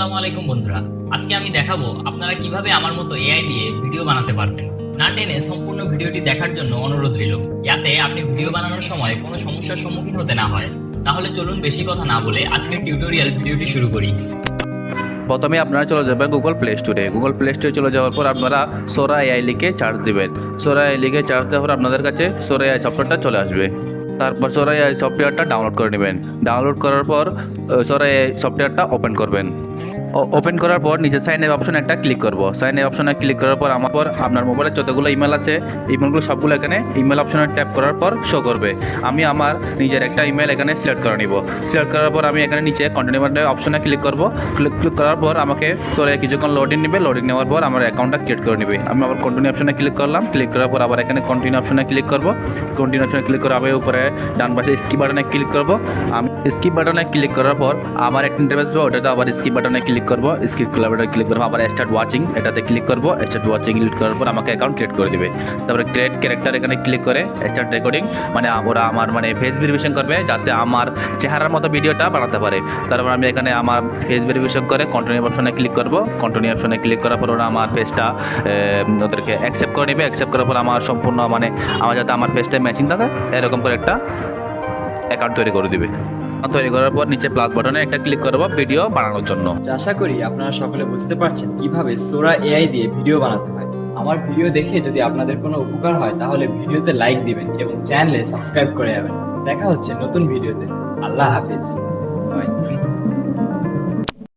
আসসালামু আলাইকুম বন্ধুরা। আজকে আমি দেখাবো আপনারা কিভাবে আমার মতো এআই দিয়ে ভিডিও বানাতে পারবেন। না টেনে সম্পূর্ণ ভিডিওটি দেখার জন্য অনুরোধ রইল, যাতে আপনি ভিডিও বানানোর সময় কোনো সমস্যার সম্মুখীন হতে না হয়। তাহলে চলুন বেশি কথা না বলে আজকের টিউটোরিয়াল ভিডিওটি শুরু করি। প্রথমে আপনারা চলে যাবেন গুগল প্লে স্টোরে। গুগল প্লে স্টোরে চলে যাওয়ার পর আপনারা সোরা এআই লিখে চার্জ দিবেন। সোরা এআই লিখে চার্জ দেওয়ার পর আপনাদের কাছে সোরা এআই সফটওয়্যারটা চলে আসবে। তারপর সোরা এআই সফটওয়্যারটা ডাউনলোড করে নেবেন। ডাউনলোড করার পর সোরা এআই সফটওয়্যারটা ওপেন করবেন। ওপেন করার পর নিচে সাইন আপ অপশন একটা ক্লিক করব। সাইন আপ অপশনে ক্লিক করার পর আপনার মোবাইলে যতগুলো ইমেল আছে ইমেলগুলো সবগুলো এখানে ইমেল অপশনে ট্যাপ করার পর শো করবে। আমি আমার নিজের একটা ইমেল এখানে সিলেক্ট করে নিব। সিলেক্ট করার পর আমি এখানে নিচে কন্টিনিউ অপশনে ক্লিক করব। ক্লিক করার পর আমাকে কিছুক্ষণ লোডিং নেবে। লোডিং নেওয়ার পর আমার অ্যাকাউন্টটা ক্রিয়েট করে নেবে। আমি আবার কন্টিনিউ অপশনে ক্লিক করলাম। ক্লিক করার পর আবার এখানে কন্টিনিউ অপশনে ক্লিক করব। কন্টিনিউ অপশনে ক্লিক করে আমি উপরে ডান পাশে স্কিপ বাটনে ক্লিক করব। আমি স্কিপ বাটনে ক্লিক করার পর আমার একটা ইন্টারফেস পাবো, ওটাতে আবার স্কিপ বাটনে ক্লিক করব। স্কিপ বাটনে ক্লিক করব, আবার স্টার্ট ওয়াচিং এটাতে ক্লিক করব। স্টার্ট ওয়াচিং ক্লিক করার পর আমাকে অ্যাকাউন্ট ক্রিয়েট করে দিবে। তারপরে ক্রিয়েট ক্যারেক্টার এখানে ক্লিক করে স্টার্ট রেকর্ডিং, মানে ওরা আমার ফেস ভেরিফিকেশন করবে যাতে আমার চেহারার মতো ভিডিওটা বানাতে পারে। তারপর আমি এখানে আমার ফেস ভেরিফিকেশন করে কন্টিনিউ অপশনে ক্লিক করব। কন্টিনিউ অপশনে ক্লিক করার পর ওরা আমার ফেসটা ওদেরকে অ্যাকসেপ্ট করে নেবে। অ্যাকসেপ্ট করার পর আমার সম্পূর্ণ আমার যাতে আমার ফেসটা ম্যাচিং থাকে এরকম করে একটা অ্যাকাউন্ট তৈরি করে দিবে। তৈরি করার পর নিচে প্লাস বাটনে একটা ক্লিক করব ভিডিও বানানোর জন্য। আশা করি আপনারা সকলে বুঝতে পারছেন কিভাবে সোরা এআই দিয়ে ভিডিও বানাতে হয়। আমার ভিডিও দেখে যদি আপনাদের কোনো উপকার হয় তাহলে ভিডিওতে লাইক দিবেন এবং চ্যানেলে সাবস্ক্রাইব করে যাবেন। দেখা হচ্ছে নতুন ভিডিওতে। আল্লাহ হাফেজ। বাই।